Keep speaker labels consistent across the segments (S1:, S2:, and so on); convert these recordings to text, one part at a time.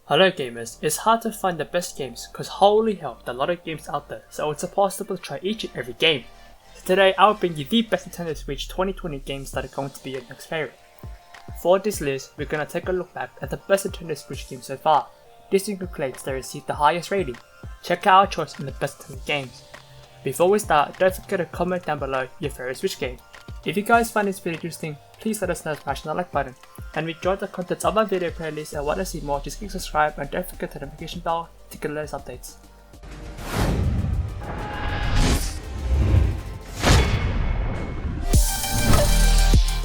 S1: Hello gamers, it's hard to find the best games cause holy hell there are a lot of games out there, so it's impossible to try each and every game. So today I'll bring you the best Nintendo Switch 2020 games that are going to be your next favourite. For this list, we're gonna take a look back at the best Nintendo Switch games so far. This includes that received the highest rating. Check out our choice on the best Nintendo games. Before we start, don't forget to comment down below your favourite Switch game. If you guys find this video interesting, please let us know by smashing the like button. And if you enjoyed the contents of my video playlist and want to see more, just click subscribe and don't forget the notification bell to get the latest updates.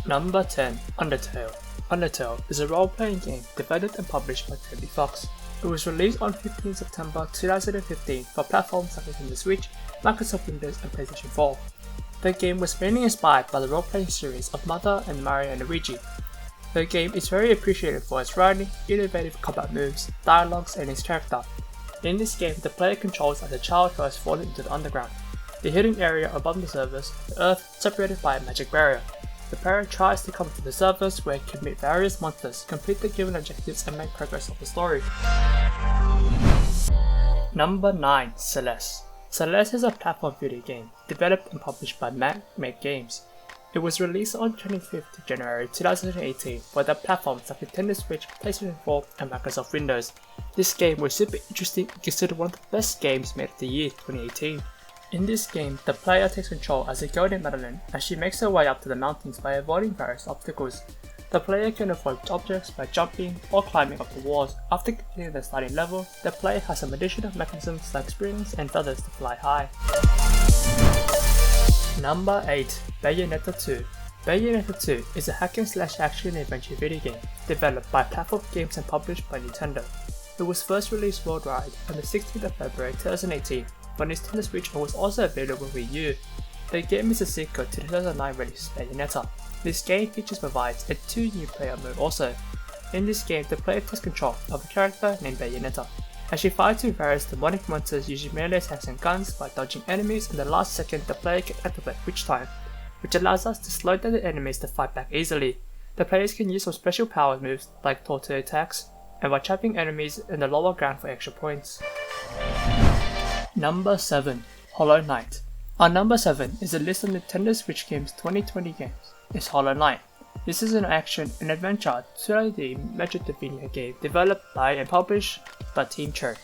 S1: Number 10. Undertale. Undertale is a role-playing game developed and published by Toby Fox. It was released on 15 September 2015 for platforms like Nintendo Switch, Microsoft Windows and PlayStation 4. The game was mainly inspired by the role-playing series of Mother and Mario and Luigi. The game is very appreciated for its writing, innovative combat moves, dialogues and its character. In this game, the player controls as a child who has fallen into the underground, the hidden area above the surface of the earth separated by a magic barrier. The player tries to come to the surface where he can meet various monsters, complete the given objectives and make progress of the story. Number 9. Celeste. Celeste is a platform video game, developed and published by Make Games. It was released on 25th January 2018 for the platforms like Nintendo Switch, PlayStation 4 and Microsoft Windows. This game was super interesting and considered one of the best games made of the year 2018. In this game, the player takes control as a girl named Madeline as she makes her way up to the mountains by avoiding various obstacles. The player can avoid objects by jumping or climbing up the walls. After completing the starting level, the player has some additional mechanisms like springs and feathers to fly high. Number 8. Bayonetta 2. Bayonetta 2 is a hack-and-slash action-adventure video game developed by Platform Games and published by Nintendo. It was first released worldwide on the 16th of February 2018 for Nintendo Switch and was also available on Wii U. The game is a sequel to the 2009 release Bayonetta. This game features provides a 2 new player mode also. In this game, the player takes control of a character named Bayonetta, as she fights with various demonic monsters using melee attacks and guns by dodging enemies in the last second the player can activate Witch Time, which allows us to slow down the enemies to fight back easily. The players can use some special power moves like torture attacks, and by trapping enemies in the lower ground for extra points. Number 7. Hollow Knight. Our number 7 is a list of Nintendo Switch games 2020 games. It's Hollow Knight. This is an action and adventure 2D Metroidvania game developed by and published by Team Cherry.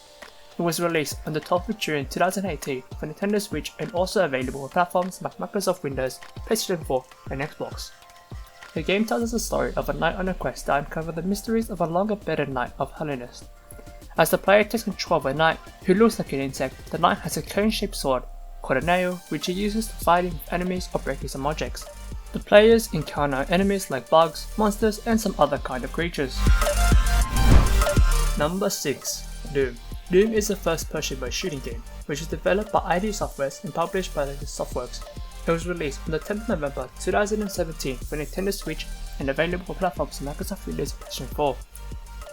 S1: It was released on the 12th of June 2018 for Nintendo Switch and also available on platforms like Microsoft Windows, PlayStation 4 and Xbox. The game tells us the story of a knight on a quest to uncover the mysteries of a long-abandoned night of holiness. As the player takes control of a knight who looks like an insect, the knight has a cone-shaped sword called a nail which he uses to fight with enemies or breaking some objects. The players encounter enemies like bugs, monsters and some other kind of creatures. Number 6. Loom. Loom is a first-person mode shooting game which is developed by ID Softwares and published by Softworks. It was released on the 10th November 2017 for Nintendo Switch and available on platforms like Microsoft Windows and PlayStation 4.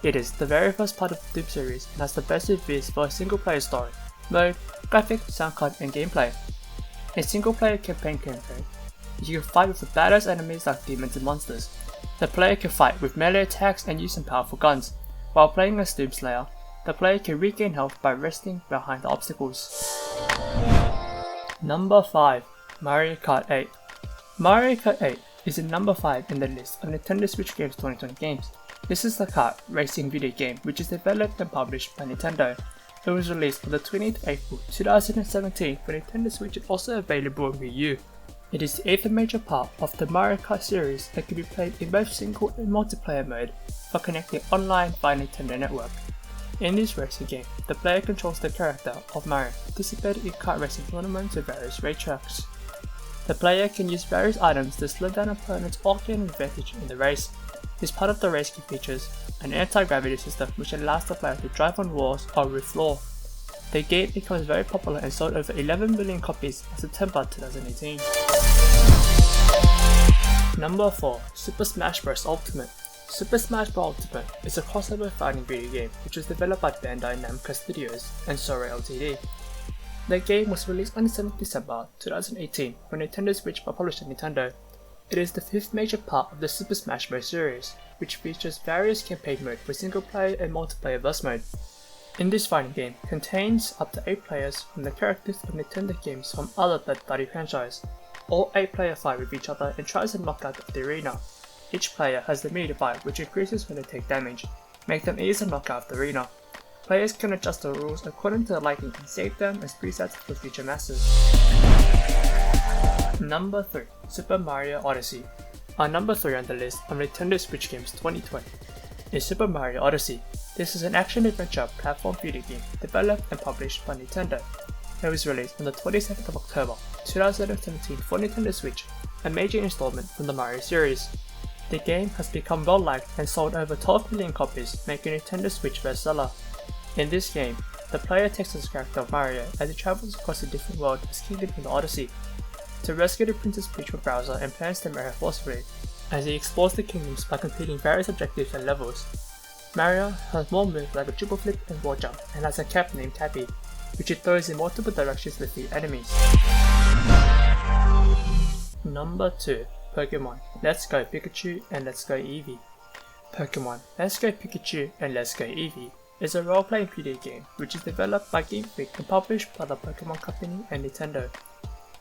S1: It is the very first part of the Loom series and has the best reviews for a single-player story, mode, graphics, sound card and gameplay. A single-player campaign you can fight with the badass enemies like demons and monsters. The player can fight with melee attacks and use some powerful guns. While playing as Doom Slayer, the player can regain health by resting behind the obstacles. Number 5. Mario Kart 8. Mario Kart 8 is in number 5 in the list of Nintendo Switch Games 2020 games. This is the kart racing video game which is developed and published by Nintendo. It was released on the 20th of April 2017 for Nintendo Switch and also available on Wii U. It is the 8th major part of the Mario Kart series that can be played in both single and multiplayer mode for connecting online via Nintendo Network. In this racing game, the player controls the character of Mario, participating in kart racing tournaments with various racetracks. The player can use various items to slow down opponents or gain an advantage in the race. This part of the race game features an anti-gravity system which allows the player to drive on walls or roof floor. The game becomes very popular and sold over 11 million copies in September 2018. Number 4. Super Smash Bros. Ultimate. Super Smash Bros. Ultimate is a crossover fighting video game which was developed by Bandai Namco Studios and Sora Ltd. The game was released on the 7th December 2018 for Nintendo Switch by publisher Nintendo. It is the fifth major part of the Super Smash Bros. Series, which features various campaign modes for single player and multiplayer burst mode. In this fighting game contains up to 8 players from the characters of Nintendo games from other third-party franchise. All 8 players fight with each other and tries to knock out of the arena. Each player has the meter bar which increases when they take damage, make them easy to knock out of the arena. Players can adjust the rules according to their liking and save them as presets for future masters. Number 3. Super Mario Odyssey. Our number 3 on the list of Nintendo Switch games 2020 is Super Mario Odyssey. This is an action-adventure platform video game developed and published by Nintendo. It was released on the 22nd of October 2017 for Nintendo Switch, a major installment from the Mario series. The game has become well liked and sold over 12 million copies, making Nintendo Switch bestseller. In this game, the player takes as the character of Mario as he travels across a different world as King in the Odyssey to rescue the Princess Peach from Bowser and plans to marry her forcibly, as he explores the kingdoms by completing various objectives and levels. Mario has more moves like a triple flip and wall jump, and has a cap named Tappy, which he throws in multiple directions to defeat enemies. Number 2. Pokemon Let's Go Pikachu and Let's Go Eevee. Pokemon Let's Go Pikachu and Let's Go Eevee is a role-playing video game which is developed by Game Freak and published by the Pokemon Company and Nintendo.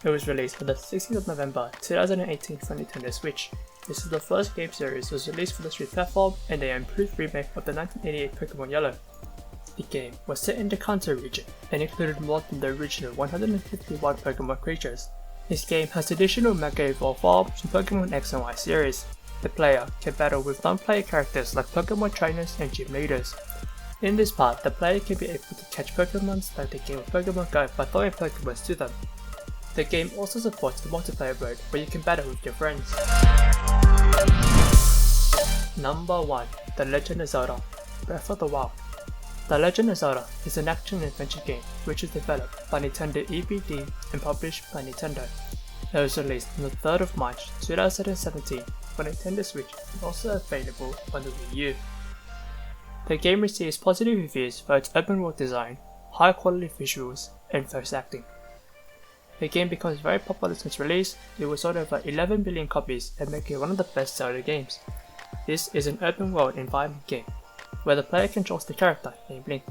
S1: It was released on the 16th of November 2018 for Nintendo Switch. This is the first game series was released for the Switch platform and an improved remake of the 1988 Pokemon Yellow. The game was set in the Kanto region and included more than the original 151 Pokemon creatures. This game has additional Mega Evolved forms from Pokemon X and Y series. The player can battle with non-player characters like Pokemon trainers and gym leaders. In this part, the player can be able to catch Pokemons like the game of Pokemon Go by throwing Pokemons to them. The game also supports the multiplayer mode where you can battle with your friends. Number 1. The Legend of Zelda Breath of the Wild. The Legend of Zelda is an action-adventure game which is developed by Nintendo EBD and published by Nintendo. It was released on the 3rd of March 2017 for Nintendo Switch and also available on the Wii U. The game receives positive reviews for its open world design, high quality visuals, and voice acting. The game becomes very popular since release. It was sold over 11 billion copies and making it one of the best Zelda games. This is an open world environment game, where the player controls the character named Link,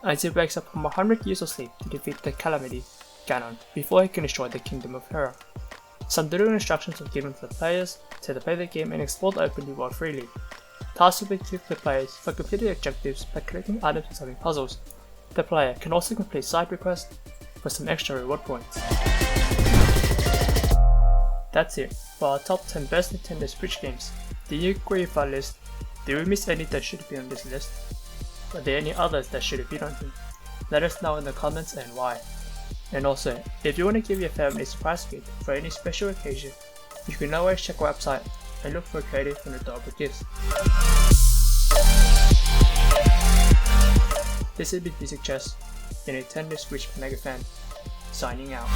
S1: as he wakes up from 100 years of sleep to defeat the Calamity, Ganon, before he can destroy the Kingdom of Hyrule. Some doodle instructions are given to the players to play the game and explore the open world freely. Tasks will be given to the players for completing objectives by collecting items and solving puzzles. The player can also complete side requests for some extra reward points. That's it for our top 10 best Nintendo Switch games. Did you agree with our list? Did we miss any that should be on this list? Are there any others that should have been on here? Let us know in the comments and why. And also, if you want to give your family a surprise gift for any special occasion, you can always check our website and look for creative and adorable gifts. This has been Music Chess, your Nintendo Switch Mega Fan, signing out.